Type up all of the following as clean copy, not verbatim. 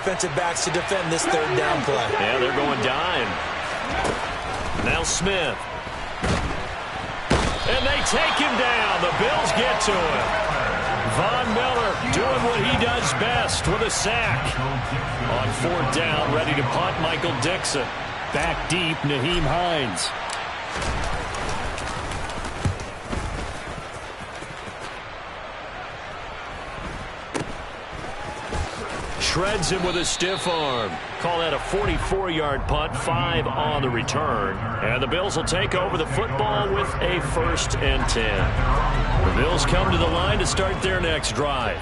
defensive backs to defend this third down play. Yeah, they're going dime. Now Smith. And they take him down. The Bills get to him. Von Miller doing what he does best with a sack. On fourth down, ready to punt, Michael Dixon. Back deep, Nyheim Hines. Shreds him with a stiff arm. Call that a 44-yard punt, 5 on the return. And the Bills will take over the football with a 1st and 10. The Bills come to the line to start their next drive.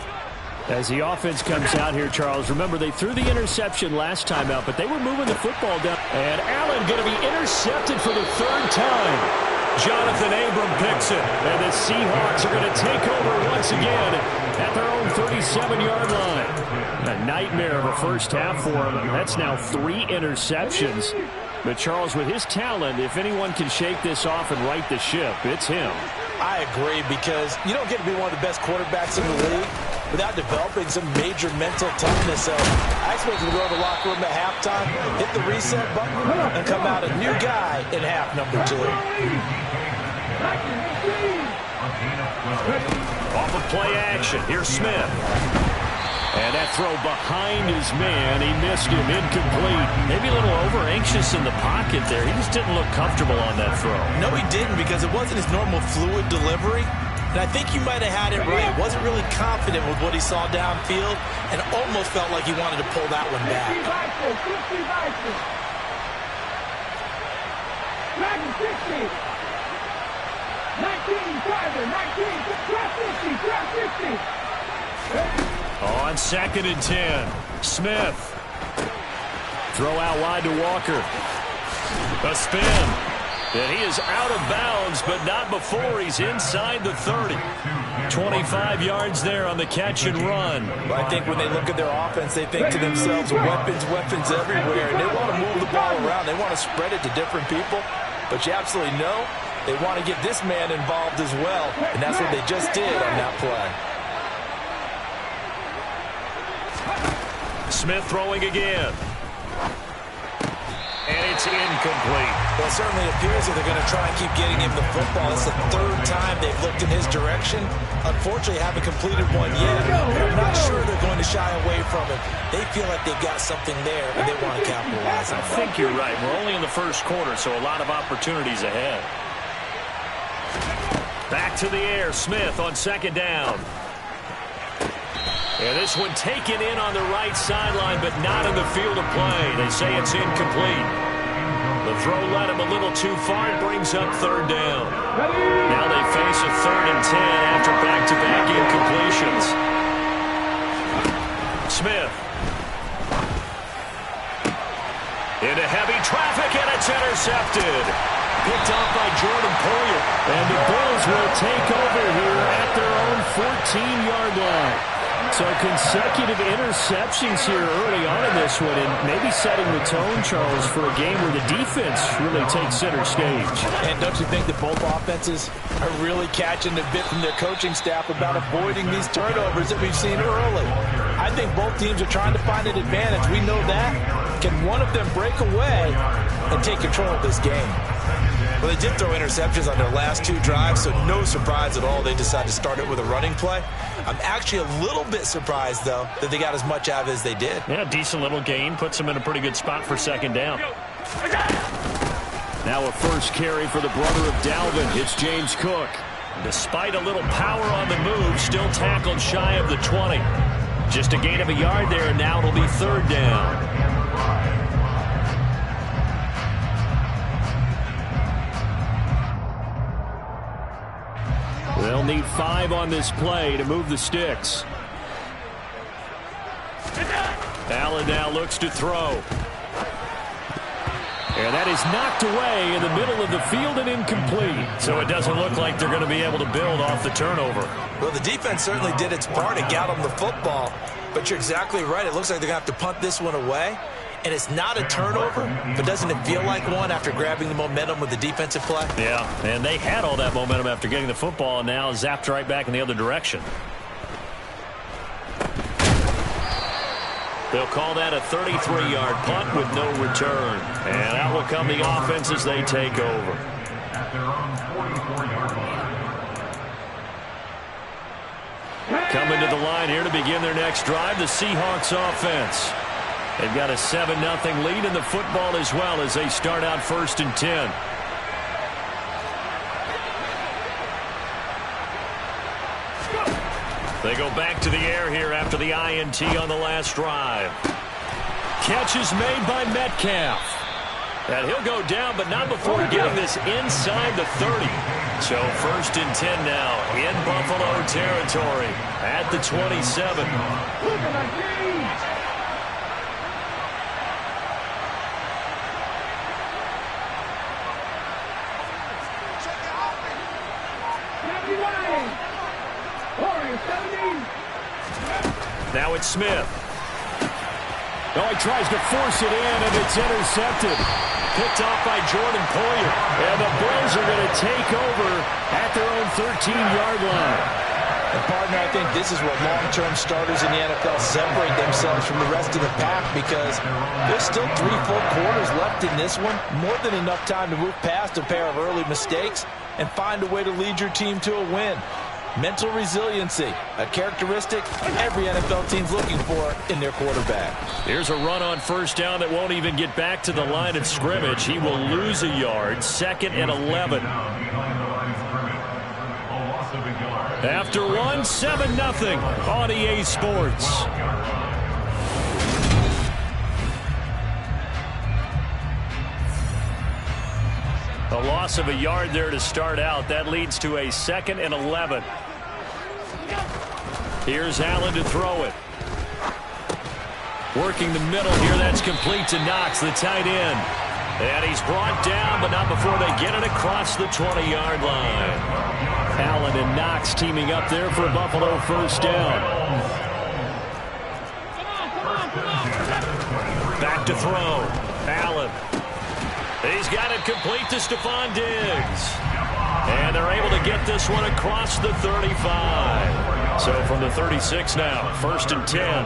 As the offense comes out here, Charles, remember they threw the interception last time out, but they were moving the football down. And Allen going to be intercepted for the 3rd time. Jonathan Abram picks it, and the Seahawks are going to take over once again at their own 37-yard line. A nightmare of a first half for him. That's now 3 interceptions. But Charles, with his talent, if anyone can shake this off and right the ship, it's him. I agree, because you don't get to be one of the best quarterbacks in the league without developing some major mental toughness. So I expect him to go to the locker room at halftime, hit the reset button, and come out a new guy in half number 2. Off of play action, here's Smith. And that throw behind his man, he missed him, incomplete. Maybe a little over-anxious in the pocket there. He just didn't look comfortable on that throw. No, he didn't, because it wasn't his normal fluid delivery. And I think you might have had it right. Wasn't really confident with what he saw downfield, and almost felt like he wanted to pull that one back. 19, on 2nd and 10, Smith. Throw out wide to Walker. A spin. And he is out of bounds, but not before he's inside the 30. 25 yards there on the catch and run. Well, I think when they look at their offense, they think to themselves, weapons, weapons everywhere. And they want to move the ball around. They want to spread it to different people. But you absolutely know they want to get this man involved as well. And that's what they just did on that play. Smith throwing again. And it's incomplete. Well, it certainly appears that they're going to try and keep getting him the football. It's the 3rd time they've looked in his direction. Unfortunately, haven't completed one yet. But I'm not sure they're going to shy away from it. They feel like they've got something there, and they want to capitalize on it. I think you're right. We're only in the first quarter, so a lot of opportunities ahead. Back to the air. Smith on 2nd down. And this one taken in on the right sideline, but not in the field of play. They say it's incomplete. The throw led him a little too far. It brings up 3rd down. Now they face a 3rd and 10 after back-to-back incompletions. Smith. Into heavy traffic, and it's intercepted. Picked off by Jordan Poyer. And the Bills will take over here at their own 14-yard line. So consecutive interceptions here early on in this one, and maybe setting the tone, Charles, for a game where the defense really takes center stage. And don't you think that both offenses are really catching a bit from their coaching staff about avoiding these turnovers that we've seen early? I think both teams are trying to find an advantage. We know that. Can one of them break away and take control of this game? Well, they did throw interceptions on their last 2 drives, so no surprise at all they decided to start it with a running play. I'm actually a little bit surprised, though, that they got as much out of it as they did. Yeah, decent little gain. Puts them in a pretty good spot for 2nd down. Now a first carry for the brother of Dalvin. It's James Cook. Despite a little power on the move, still tackled shy of the 20. Just a gain of a yard there, and now it'll be 3rd down. They'll need 5 on this play to move the sticks. Allen now looks to throw. And that is knocked away in the middle of the field and incomplete. So it doesn't look like they're going to be able to build off the turnover. Well, the defense certainly did its part and got them the football. But you're exactly right. It looks like they're going to have to punt this one away. And it's not a turnover, but doesn't it feel like one after grabbing the momentum with the defensive play? Yeah, and they had all that momentum after getting the football, and now zapped right back in the other direction. They'll call that a 33-yard punt with no return. And out will come the offense as they take over. Coming to the line here to begin their next drive, the Seahawks offense. They've got a 7-0 lead in the football as well as they start out 1st and 10. They go back to the air here after the INT on the last drive. Catch is made by Metcalf. And he'll go down, but not before getting this inside the 30. So 1st and 10 now in Buffalo territory at the 27. Now it's Smith. Oh, he tries to force it in, and it's intercepted. Picked off by Jordan Poyer. And the Bills are going to take over at their own 13-yard line. And partner, I think this is what long-term starters in the NFL separate themselves from the rest of the pack, because there's still 3 full quarters left in this one. More than enough time to move past a pair of early mistakes and find a way to lead your team to a win. Mental resiliency, a characteristic every NFL team's looking for in their quarterback. Here's a run on 1st down that won't even get back to the line of scrimmage. He will lose a yard. 2nd and 11. After one, 7-0 on EA Sports. A loss of a yard there to start out. That leads to a 2nd and 11. Here's Allen to throw it. Working the middle here. That's complete to Knox, the tight end. And he's brought down, but not before they get it across the 20-yard line. Allen and Knox teaming up there for a Buffalo 1st down. Back to throw. Allen. He's got it complete to Stephon Diggs. And they're able to get this one across the 35. So from the 36 now, 1st and 10.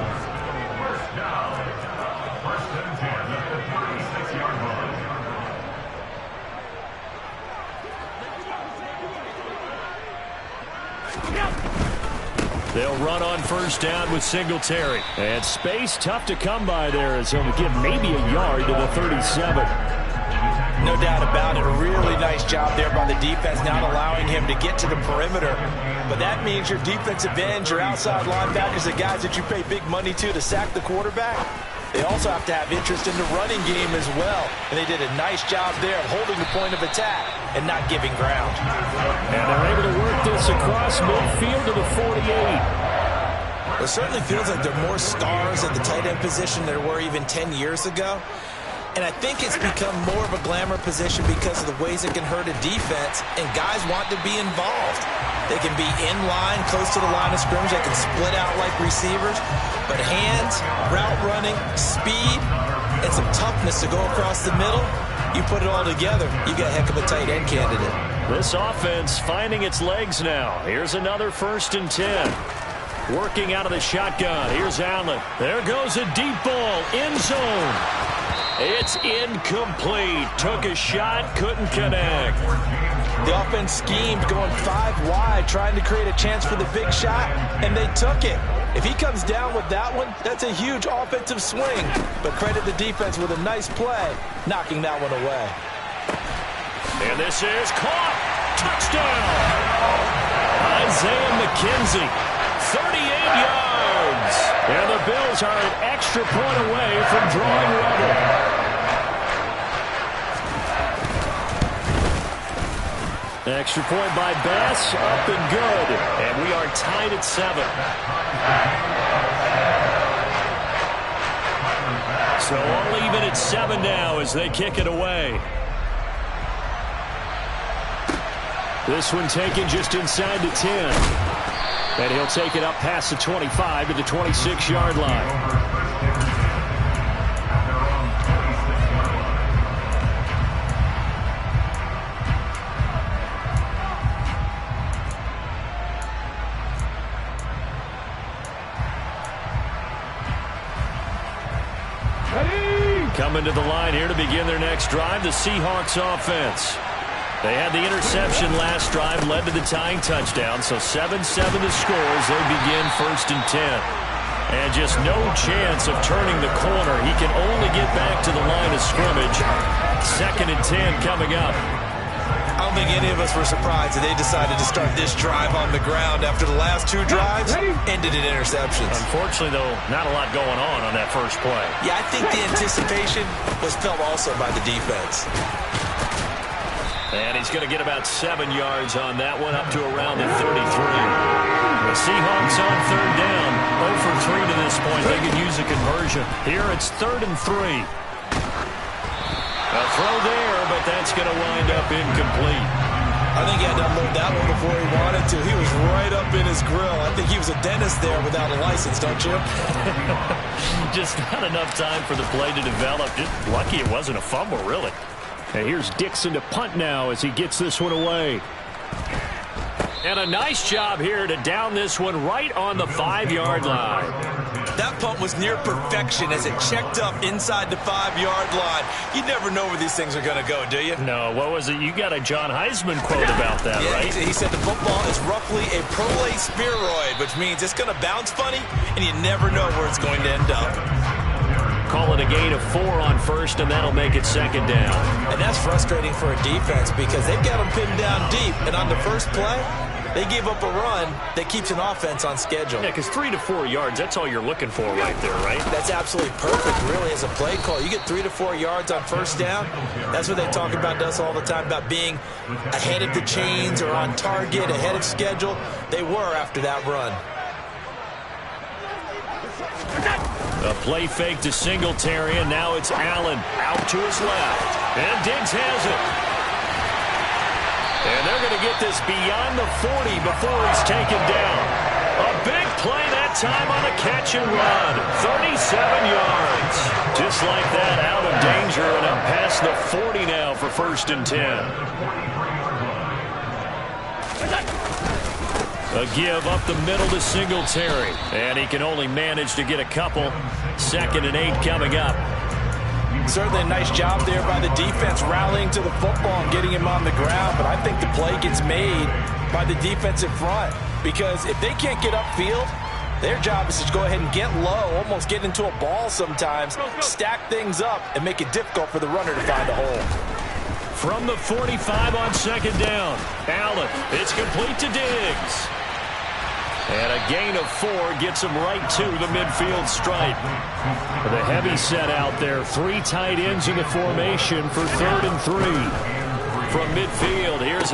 They'll run on 1st down with Singletary. And space tough to come by there as he'll get maybe a yard to the 37. No doubt about it. A really nice job there by the defense, not allowing him to get to the perimeter. But that means your defensive ends, your outside linebackers, the guys that you pay big money to sack the quarterback, they also have to have interest in the running game as well. And they did a nice job there of holding the point of attack and not giving ground. And they're able to work this across midfield to the 48. It certainly feels like there are more stars at the tight end position than there were even 10 years ago. And I think it's become more of a glamour position because of the ways it can hurt a defense, and guys want to be involved. They can be in line, close to the line of scrimmage. They can split out like receivers. But hands, route running, speed, and some toughness to go across the middle, you put it all together, you got a heck of a tight end candidate. This offense finding its legs now. Here's another 1st and 10. Working out of the shotgun. Here's Allen. There goes a deep ball. End zone. It's incomplete. Took a shot, couldn't connect. The offense schemed going 5 wide, trying to create a chance for the big shot, and they took it. If he comes down with that one, that's a huge offensive swing. But credit the defense with a nice play, knocking that one away. And this is caught. Touchdown. Isaiah McKenzie, 38 yards. And the Bills are an extra point away from drawing level. Extra point by Bass, up and good. And we are tied at 7. So all even at 7 now as they kick it away. This one taken just inside the 10. And he'll take it up past the 25 to the 26-yard line. Coming to the line here to begin their next drive, the Seahawks offense. They had the interception last drive, led to the tying touchdown, so 7-7 the score as they begin 1st and 10. And just no chance of turning the corner. He can only get back to the line of scrimmage. 2nd and 10 coming up. I don't think any of us were surprised that they decided to start this drive on the ground after the last 2 drives ended in interceptions. Unfortunately, though, not a lot going on that first play. Yeah, I think the anticipation was felt also by the defense. And he's going to get about 7 yards on that one, up to around the 33. The Seahawks on 3rd down. 0 for 3 to this point. They could use a conversion. Here it's 3rd and 3. A throw there, but that's going to wind up incomplete. I think he had to unload that one before he wanted to. He was right up in his grill. I think he was a dentist there without a license, don't you? Just not enough time for the play to develop. Just lucky it wasn't a fumble, really. And here's Dixon to punt now as he gets this one away. And a nice job here to down this one right on the 5-yard line. That punt was near perfection as it checked up inside the 5-yard line. You never know where these things are going to go, do you? No, what was it? You got a John Heisman quote about that, yeah, right? He said the football is roughly a prolate spheroid, which means it's going to bounce funny, and you never know where it's going to end up. Call it a gain of 4 on 1st, and that'll make it 2nd down. And that's frustrating for a defense because they've got them pinned down deep, and on the first play, they give up a run that keeps an offense on schedule. Yeah, because 3 to 4 yards, that's all you're looking for right there, right? That's absolutely perfect, really, as a play call. You get 3 to 4 yards on 1st down. That's what they talk about us all the time, about being ahead of the chains or on target, ahead of schedule. They were after that run. A play fake to Singletary, and now it's Allen out to his left. And Diggs has it. And they're going to get this beyond the 40 before he's taken down. A big play that time on a catch and run. 37 yards. Just like that, out of danger and up past the 40 now for 1st and 10. A give up the middle to Singletary. And he can only manage to get a couple. 2nd and 8 coming up. Certainly a nice job there by the defense rallying to the football and getting him on the ground. But I think the play gets made by the defensive front. Because if they can't get upfield, their job is to go ahead and get low, almost get into a ball sometimes, stack things up, and make it difficult for the runner to find a hole. From the 45 on 2nd down. Allen, it's complete to Diggs. And a gain of 4 gets him right to the midfield stripe. The heavy set out there. 3 tight ends in the formation for 3rd and 3. From midfield, here's